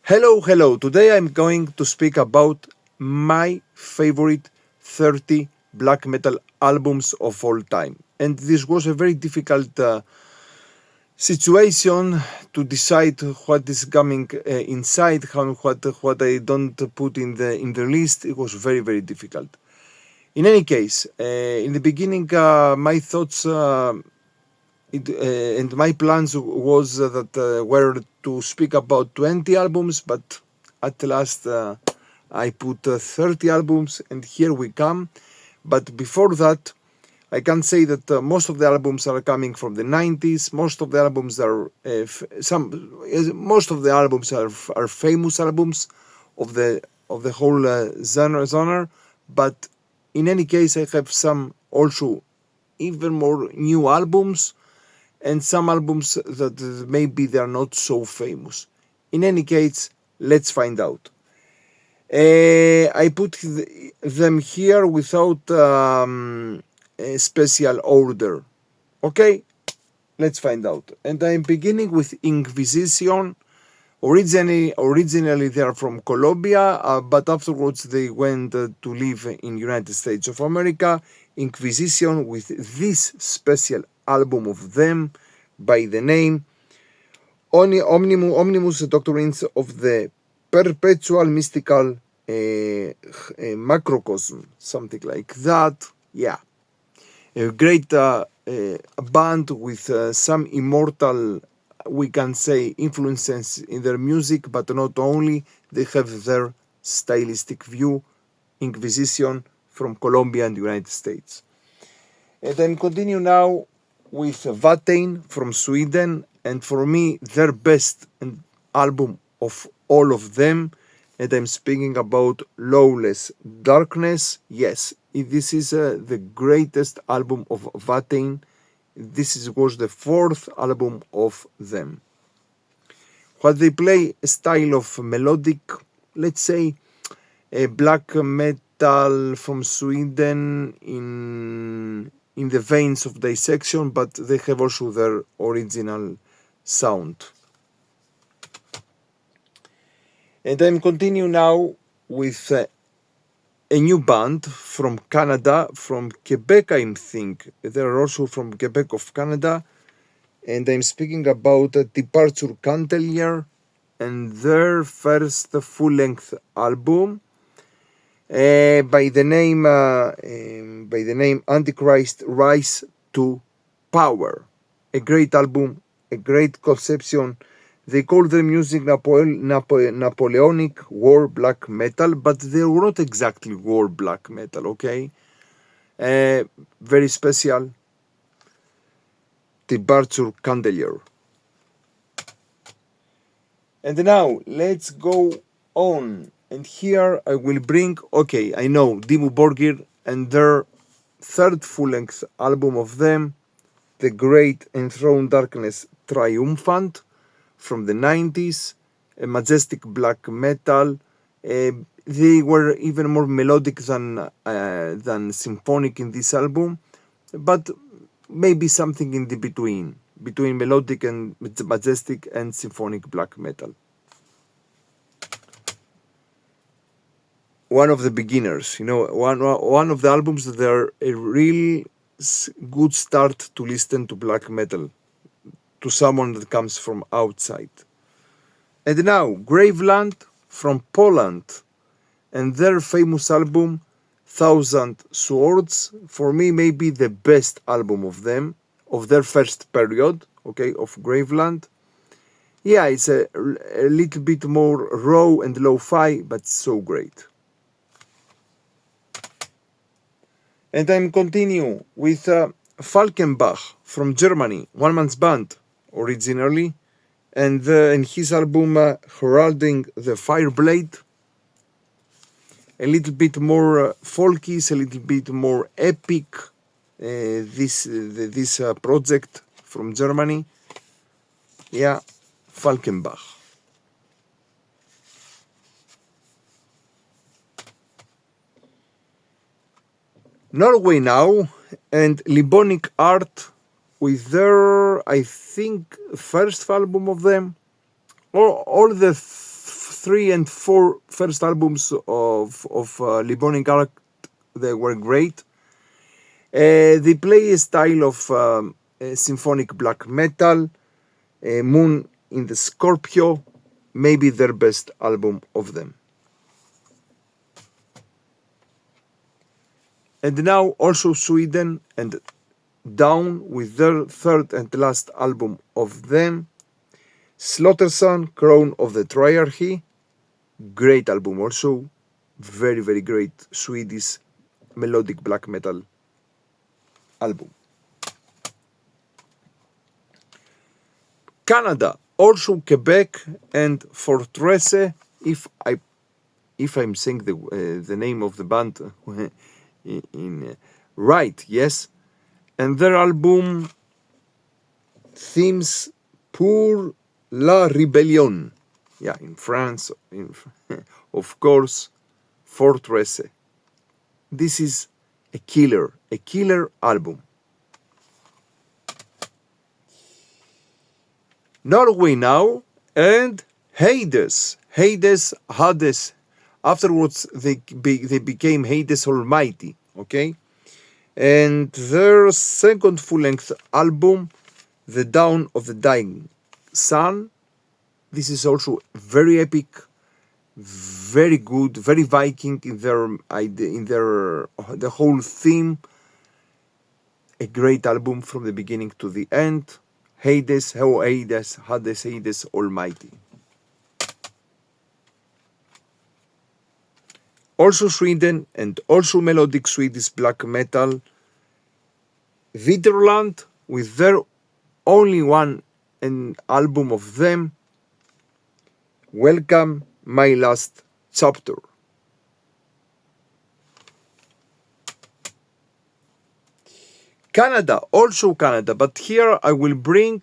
Hello. Today I'm going to speak about my favorite 30 black metal albums of all time. And this was a very difficult situation to decide what is coming inside, what I don't put in the list. It was very difficult. In any case, in the beginning, my thoughts and my plans was that were to speak about 20 albums, but at last I put 30 albums, and here we come. But before that, I can say that most of the albums are coming from the 90s. Most of the albums are most of the albums are famous albums of the whole genre. But in any case, I have some also even more new albums and some albums that maybe they are not so famous. In any case, let's find out. I put them here without a special order. Okay, let's find out. And I'm beginning with Inquisition. Originally they are from Colombia, but afterwards they went to live in United States of America. Inquisition with this special album of them by the name Omnimus Doctrines of the Perpetual Mystical Macrocosm, something like that. Yeah, a great band with some immortal, we can say, influences in their music, but not only. They have their stylistic view. Inquisition from Colombia and the United States. And then continue now with Watain from Sweden, and for me their best album of all of them. And I'm speaking about Lawless Darkness. Yes, this is the greatest album of Watain. Was the fourth album of them. What they play, a style of melodic, let's say, a black metal from Sweden in the veins of Dissection, but they have also their original sound. And I'm continuing now with a new band from Canada, from Quebec, I think. They're also from Quebec of Canada. And I'm speaking about Departure Candelier and their first full-length album by the name Antichrist Rise to Power. A great album, a great conception. They call their music Napoleonic war black metal, but they were not exactly war black metal, okay? Very special. Departure Candelier. And now let's go on. And here I will bring, okay, I know, Dimmu Borgir and their third full-length album of them, The Great Enthroned Darkness Triumphant, from the 90s, a majestic black metal. They were even more melodic than symphonic in this album, but maybe something in the between melodic and majestic and symphonic black metal. One of the beginners, one of the albums that are a real good start to listen to black metal to someone that comes from outside. And now, Graveland from Poland and their famous album Thousand Swords, for me maybe the best album of them, of their first period, okay, of Graveland. Yeah, it's a little bit more raw and lo-fi, but so great. And I'm continue with Falkenbach from Germany, one man's band originally, and his album Heralding the Fireblade. A little bit more folky, a little bit more epic. This project from Germany, yeah, Falkenbach. Norway now, and Libonic Art with their, I think, first album of them, or all the 3 and 4 first albums of Libonic Art, they were great. They play a style of symphonic black metal. Moon in the Scorpio, maybe their best album of them. And now also Sweden and Down with their third and last album of them, Slaughterson, Crown of the Triarchy. Great album also, very, very great Swedish melodic black metal album. Canada, also Quebec and Fortresse, if I'm saying the name of the band right, yes. And their album themes Pour la Rébellion. Yeah, in France, of course, Fortresse. This is a killer album. Norway now, and Hades. Hades. Afterwards, they became Hades Almighty, okay? And their second full-length album, The Dawn of the Dying Sun. This is also very epic, very good, very Viking in the whole theme. A great album from the beginning to the end. Hades Almighty. Also Sweden and also melodic Swedish black metal. Vitterland with their only one an album of them. Welcome My Last Chapter. Canada, also Canada, but here I will bring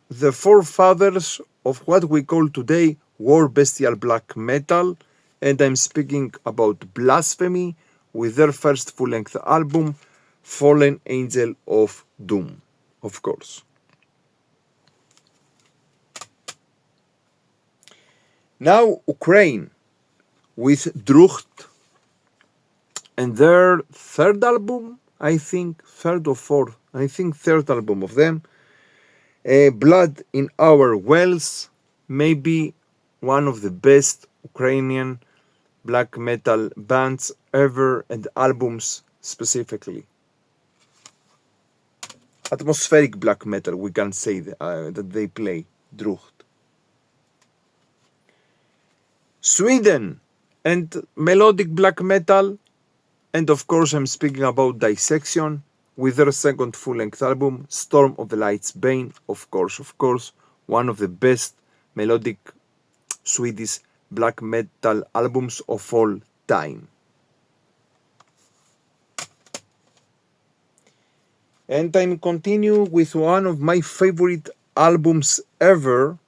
the forefathers of what we call today war bestial black metal, and I'm speaking about Blasphemy with their first full-length album, Fallen Angel of Doom, of course. Now Ukraine with Drucht and their third album, I think third album of them, Blood in Our Wells, maybe one of the best Ukrainian black metal bands ever, and albums specifically. Atmospheric black metal, we can say that they play, Drucht. Sweden and melodic black metal, and of course I'm speaking about Dissection with their second full-length album, Storm of the Light's Bane, of course, one of the best melodic Swedish black metal albums of all time. And I'm continue with one of my favorite albums ever,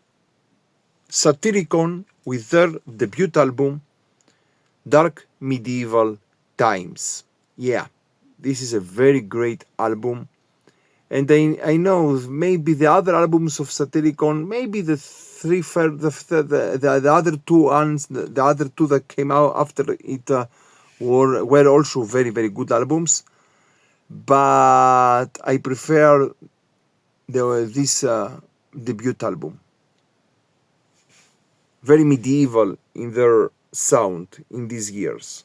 Satyricon, with their debut album, Dark Medieval Times. Yeah, this is a very great album. And I know maybe the other albums of Satyricon, maybe the other two that came out after it were also very, very good albums. But I prefer this debut album. Very medieval in their sound in these years.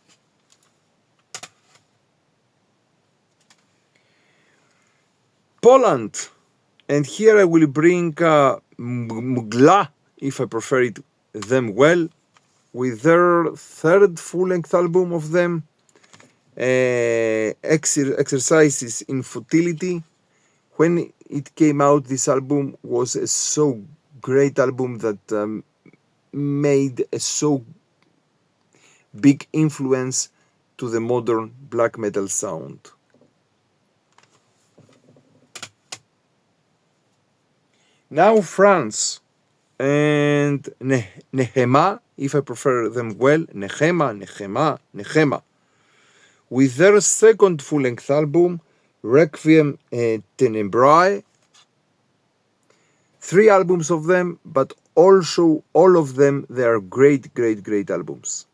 Poland, and here I will bring Mgła, if I prefer it them well, with their third full-length album of them, Exercises in Futility. When it came out, this album was a so great album that made a so big influence to the modern black metal sound. Now France and Nehema, if I prefer them well, Nehema, with their second full-length album, Requiem Tenebrae. 3 albums of them, but also all of them, they are great, great, great albums.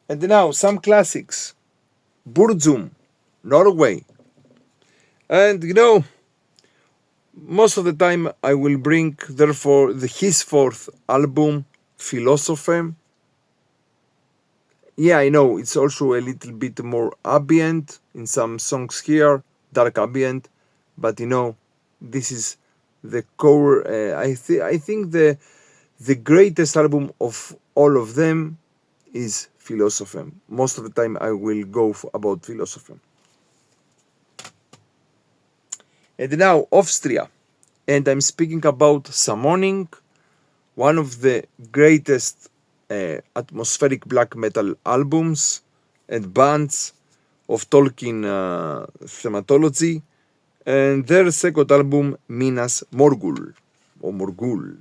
And now some classics. Burzum, Norway. And most of the time I will bring therefore his fourth album, Philosophem. Yeah, I know it's also a little bit more ambient in some songs here, dark ambient, but this is the core. I think the greatest album of all of them is Philosophem. Most of the time I will go about Philosophem. And now Austria, and I'm speaking about Summoning, one of the greatest atmospheric black metal albums and bands of Tolkien thematology, and their second album, Minas Morgul, or Morgul.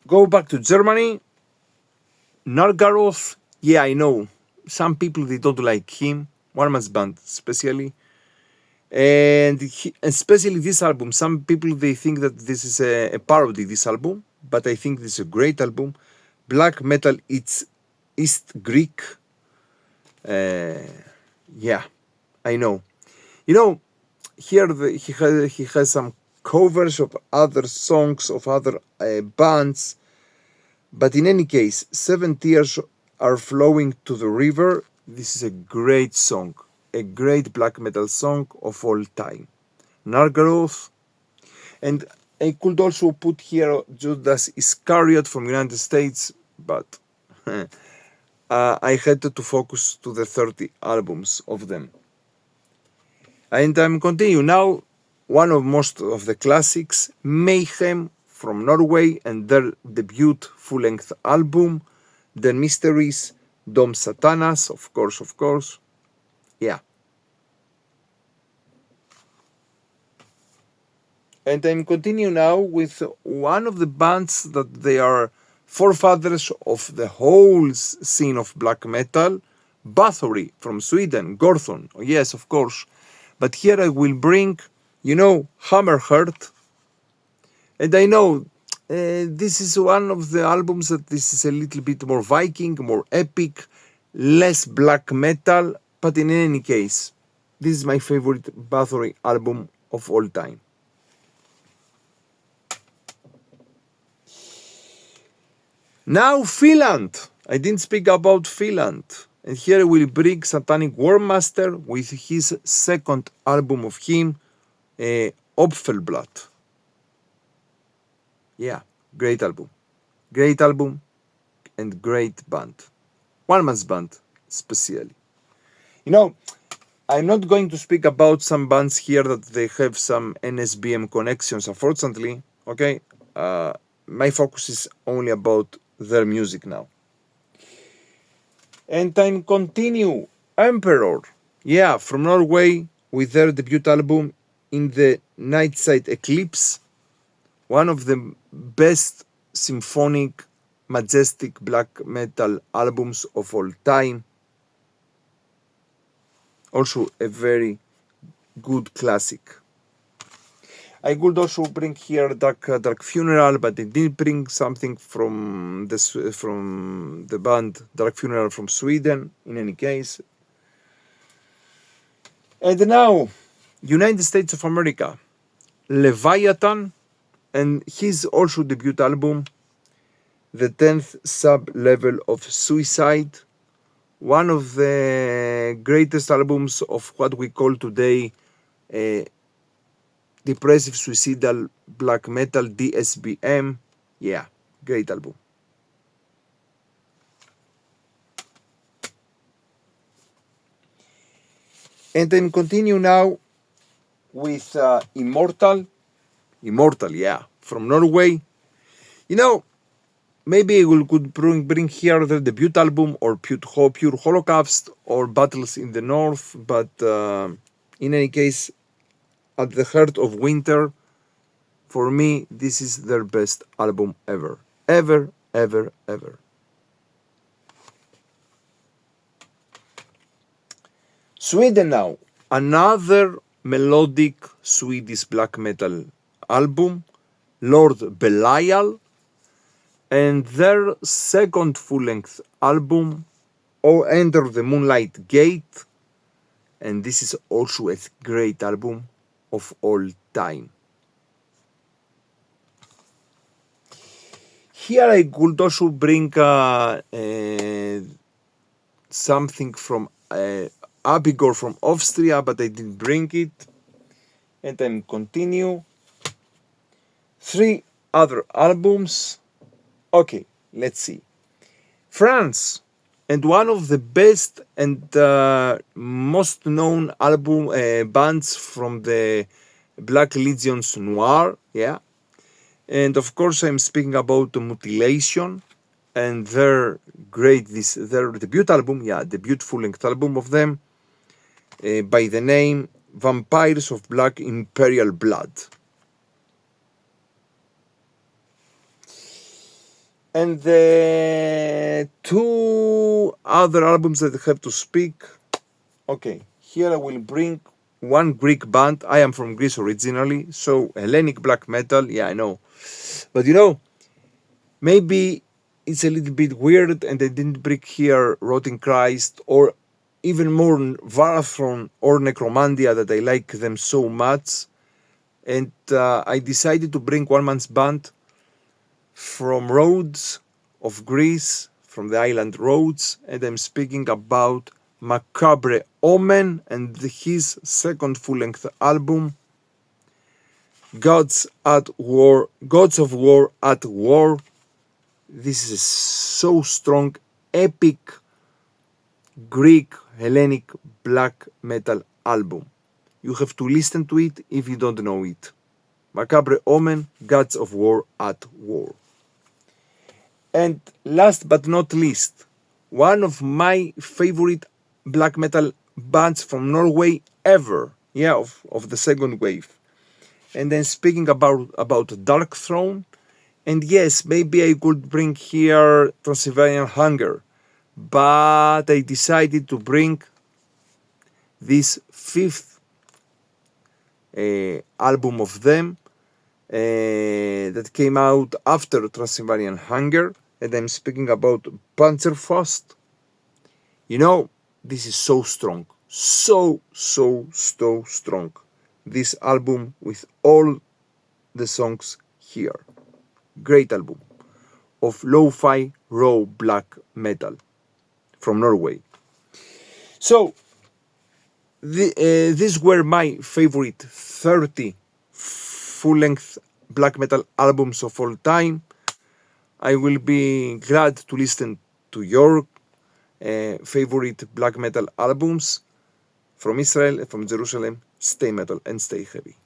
Go back to Germany, Nargaroth. Yeah, I know, some people, they don't like him, one man's band especially. And especially this album, some people, they think that this is a parody, this album, but I think this is a great album. Black metal, it's East Greek. Yeah, I know. Here he has some covers of other songs of other bands, but in any case, 7 Tears Are Flowing to the River, this is a great song. A great black metal song of all time. Nargaroth. And I could also put here Judas Iscariot from United States, but I had to focus to the 30 albums of them. And I'm continuing now, one of most of the classics, Mayhem from Norway, and their debut full-length album, The Mysteries, Dom Satanas, of course. Yeah. And I'm continuing now with one of the bands that they are forefathers of the whole scene of black metal, Bathory from Sweden, Gorthon, yes, of course. But here I will bring, Hammerheart. And I know this is one of the albums that this is a little bit more Viking, more epic, less black metal, but in any case, this is my favorite Bathory album of all time. Now Finland. I didn't speak about Finland. And here I will bring Satanic Warmaster with his second album of him, Opfelblad. Yeah, great album. Great album and great band. One man's band, especially. I'm not going to speak about some bands here that they have some NSBM connections, unfortunately. Okay? My focus is only about their music now. And I'm continue Emperor, yeah, from Norway, with their debut album In the Nightside Eclipse, one of the best symphonic, majestic black metal albums of all time. Also a very good classic. I could also bring here Dark Funeral, but I did bring something from the band Dark Funeral from Sweden, in any case. And now, United States of America, Leviathan, and his also debut album, The 10th Sub-Level of Suicide, one of the greatest albums of what we call today depressive suicidal black metal, DSBM. Yeah, great album. And then continue now with Immortal, yeah, from Norway. Maybe we could bring here the debut album or Pure Holocaust or Battles in the North, but in any case, At the Heart of Winter, for me, this is their best album ever. Ever, ever, ever. Sweden now. Another melodic Swedish black metal album, Lord Belial, and their second full-length album, Enter the Moonlight Gate, and this is also a great album of all time. Here I could also bring something from Abigor from Austria, but I didn't bring it. And then continue. 3 other albums. Okay, let's see. France, and one of the best and most known bands from the Black Legions Noir, yeah. And of course, I'm speaking about Mutilation and their debut album, debut full-length album of them, by the name Vampires of Black Imperial Blood. And the 2 other albums that I have to speak. Okay, here I will bring one Greek band. I am from Greece originally, so Hellenic black metal, I know. But maybe it's a little bit weird and I didn't bring here Rotting Christ or even more Varathron or Necromandia, that I like them so much. And I decided to bring one man's band from Rhodes of Greece, from the island Rhodes, and I'm speaking about Macabre Omen and his second full-length album, Gods of War at War. This is so strong, epic Greek Hellenic black metal album. You have to listen to it if you don't know it. Macabre Omen, Gods of War at War. And last but not least, one of my favorite black metal bands from Norway ever, of the second wave. And then speaking about Darkthrone, and yes, maybe I could bring here Transylvanian Hunger, but I decided to bring this 5th album of them that came out after Transylvanian Hunger, and I'm speaking about Panzerfaust. This is so strong, so strong. This album with all the songs here. Great album of lo-fi raw black metal from Norway. So these were my favorite 30 full-length black metal albums of all time. I will be glad to listen to your favorite black metal albums from Israel, from Jerusalem. Stay metal and stay heavy.